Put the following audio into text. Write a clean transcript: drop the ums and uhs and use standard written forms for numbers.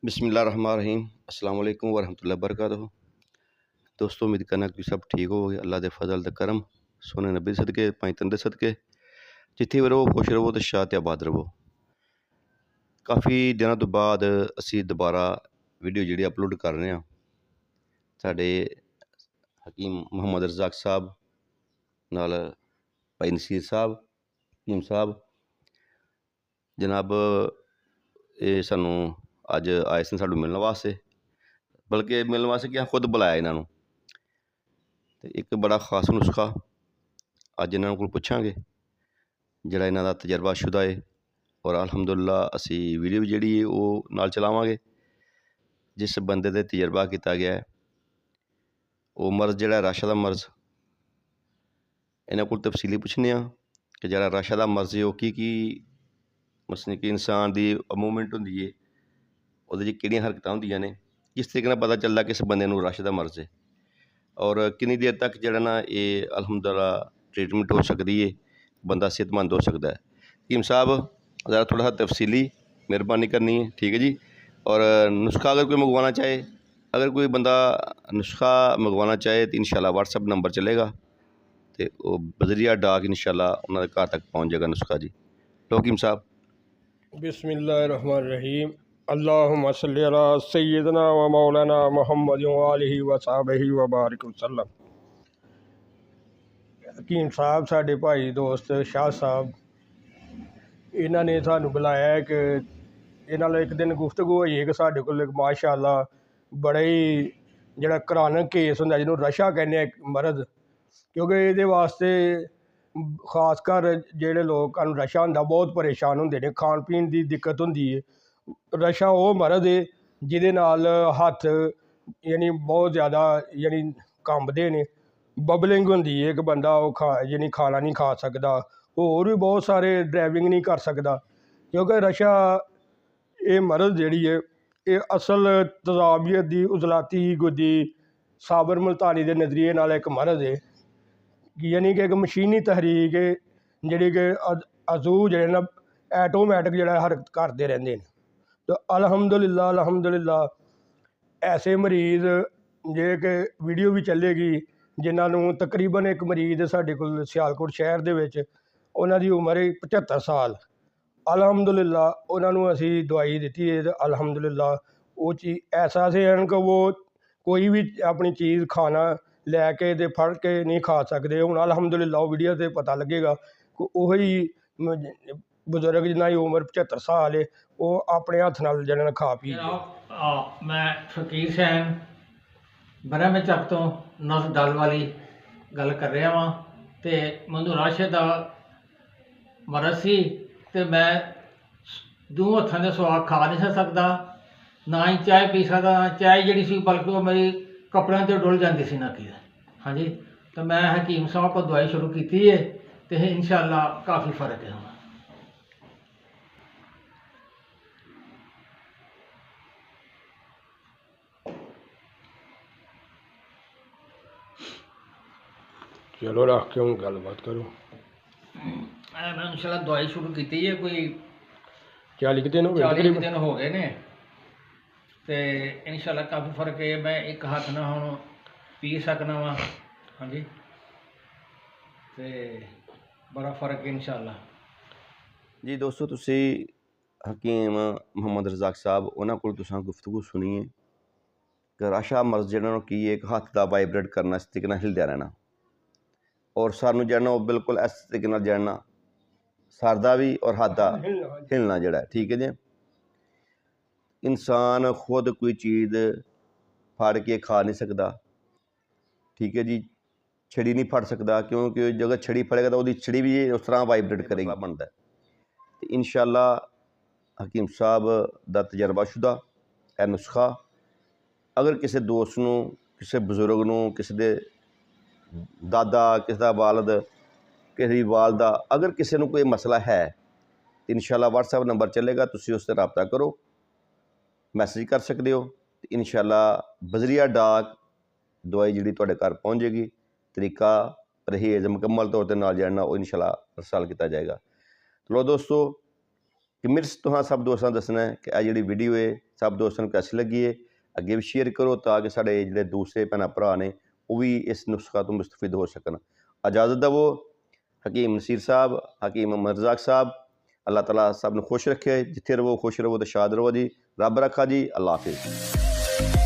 बिस्मिल्लाहिर्रहमानिर्रहीम अस्सलाम वालेकुम वरहमतुल्लाहि वबरकातुहू। दोस्तों उम्मीद करना कि सब ठीक हो गए। अल्लाह दे फजल ते करम सोने नबी सदके पंज तंदे सदके जिथे भी रहो खुश रहो ते शाद आबाद रहो। काफ़ी दिनों तो बाद असी दोबारा वीडियो जी अपलोड कर रहे हैं। साढ़े हकीम मुहम्मद रज़ाक साहब नाल भाई नसीर साहब हकीम साहब जनाब ये सानू अज आए सन सानू मिलने वास्ते, बल्कि मिलने वास्ते कि खुद बुलाया इन्हों। तो एक बड़ा खास नुस्खा अज इन्हों को पुछांगे जिहड़ा इन्हां दा तजर्बाशुदा है, और अलहमदुलिल्लाह असी वीडियो भी जिहड़ी है वो नाल चलावांगे। जिस बंदे ते तजर्बा किया गया है वो मर्ज़ जिहड़ा राशा दा मर्ज़, इन्हां कोल तफसीली पुछने कि जिहड़ा राशा दा मर्ज़ है वो की मसलन कि इंसान की मूवमेंट होंदी है ਉਹਦੇ 'ਚ ਕਿਹੜੀਆਂ ਹਰਕਤਾਂ ਹੁੰਦੀਆਂ ਨੇ, ਕਿਸ ਤਰੀਕੇ ਨਾਲ ਪਤਾ ਚੱਲਦਾ ਕਿਸ ਬੰਦੇ ਨੂੰ ਰਸ਼ ਦਾ ਮਰਜ਼ ਹੈ, ਔਰ ਕਿੰਨੀ ਦੇਰ ਤੱਕ ਜਿਹੜਾ ਨਾ ਇਹ ਅਲਹਮਦੁਲਿਲਾ ट्रीटमेंट हो सकती है, बंदा सेहतमंद हो सकता है। हकीम साहब ज़रा थोड़ा सा तफसीली मेहरबानी करनी है, ठीक है जी। और नुस्खा अगर कोई मंगवाना चाहे, अगर कोई बंदा नुस्खा मंगवाना चाहे तो इंशाल्लाह व्हाट्सअप नंबर चलेगा तो वो बजरिया डाक इंशाल्लाह उन्होंने घर तक पहुँच जाएगा नुस्खा जी। तो हकीम साहब बिस्मिल्लाहिर्रहमानिर्रहीम अल्लाहुम्मा सल्ली अला सय्यिदना व मौलाना मुहम्मद व आलिहि व सहबिहि व बारिक वसल्लम। हकीम साहब साडे भाई दोस्त शाह साहब इन्हां ने सानू बुलाया है कि इन्हां नाल एक दिन गुफ्तगू होई है कि साडे कोल माशाअल्लाह बड़ा ही जिहड़ा घरानक केस हुंदा जिहनूं रशा कहने मरद, क्योंकि ये वास्ते खास कर जेह्ड़े लोग रशा होंदा बहुत परेशान होंदे ने, खान पीन की दिक्कत होंदी है। रशा वो मरद है जिहदे नाल हत्थ यानी बहुत ज़्यादा यानी कंबदे ने, बबलिंग होंदी है कि बंदा यानी खाना नहीं खा सकता, होर भी बहुत सारे ड्राइविंग नहीं कर सकता, क्योंकि रशा ये मरद जिहड़ी है ये असल तजाबियत की उजलाती गुद्दी साबर मुल्तानी के नज़रिए नाल एक मरद है, यानी कि एक मशीनी तहरीक है जिहड़ी कि अजू जिहड़े ना ऐटोमैटिक जिहड़ा हरकत करते रहंदे ने। तो अल्हम्दुलिल्लाह ऐसे मरीज़ जे कि वीडियो भी चलेगी जिन्होंने तकरीबन एक मरीज़ साढ़े कोल सियालकोट शहर दे विच उन्हां दी उम्र है 75 साल। अल्हम्दुलिल्लाह उन्होंने असी दवाई दी है तो अल्हम्दुलिल्लाह वो चीज़ ऐसा से हैं कि वो कोई भी अपनी चीज़ खाना लैके तो फड़ के नहीं खा सकते। हुण अल्हम्दुलिल्लाह वो वीडियो से पता लगेगा कि वही बजुर्ग जिन्हां की उम्र 75 साल है वो अपने हत्थ नाल जिहड़ा खा पी मैं फकीर सैन बरहमे चक तो नस दल वाली गल कर रहा वां। तो मैनूं राशे का मरज़ सी ते मैं दो हत्थां दे सुआ खा नहीं सी सकदा, ना ही चाय पी सकदा। चाय जिहड़ी सी बल्कि वो मेरी कपड़ियां ते डुल जाती सी नाकी। हाँ जी, तो मैं हकीम साहब को दवाई शुरू की है तो इंशाअल्लाह काफ़ी फ़र्क है। चलो रख के हूँ गलबात करो। मैं इंशाअल्लाह दवाई शुरू की है, कोई 40 दिन हो गए 40 दिन हो गए ने, तो इंशाअल्लाह काफ़ी फर्क है। मैं एक हाथ ना हुण पी सकना वा। हाँ जी, तो बड़ा फर्क है इंशाअल्लाह जी। दोस्तों तुसी हकीम मुहम्मद रज़ाक साहब उन्हां कोल तुसां गुफ्तगू सुनी है कि राशा मर्ज़ जिहड़ा की एक हत्थ का वाइब्रेट करना, इस तरीके नाल हिलदा रहना, और सर नूं जिहड़ा वो बिल्कुल इस तरीके नाल जिहड़ा सर दा भी और हत्थ दा हिलना जिहड़ा है, ठीक है जी। इंसान खुद कोई चीज़ फड़ के खा नहीं सकता, ठीक है जी। छड़ी नहीं फड़ सकता, क्योंकि जगह छड़ी फड़ेगा तो वो छड़ी भी उस तरह वाइब्रेट करेगी बनता है। तो इंशाअल्लाह हकीम साहब दा तजर्बाशुदा है नुस्खा अगर किसी दोस्त नूं, किसी बजुर्ग नूं, किसी दे दादा, किसी दा वालद, किसी वालदा, अगर किसी नूं कोई मसला है तो इंशाअल्लाह व्हाट्सएप नंबर चलेगा, तुसीं उस ते राबता करो, मैसेज कर सकते हो। इंशाअल्लाह बजरिया डाक दवाई जिहड़ी तुहाडे घर पहुँच जाएगी। तरीका परहेज़ मुकम्मल तौर पर नाल जिहड़ा वो इंशाअल्लाह रसाल किया जाएगा। चलो दोस्तों कि मिर्स तुहां सब दोस्तां दसना है कि यह जिहड़ी वीडियो है सब दोस्तों को कैसी लगी है अगे भी शेयर करो ताकि साढ़े जोड़े दूसरे भैन भरा ने वो भी इस नुस्खा तो मुस्तफिद हो सकन। इजाज़त दवो। हकीम नसीर साहब, हकीम मोहम्मद रज़ाक साहब, अल्लाह ताला सब नूं खुश रखे, जिथे रहो खुश रहो तो शाद रहो जी। रब रखा जी। अल्लाह हाफिज़।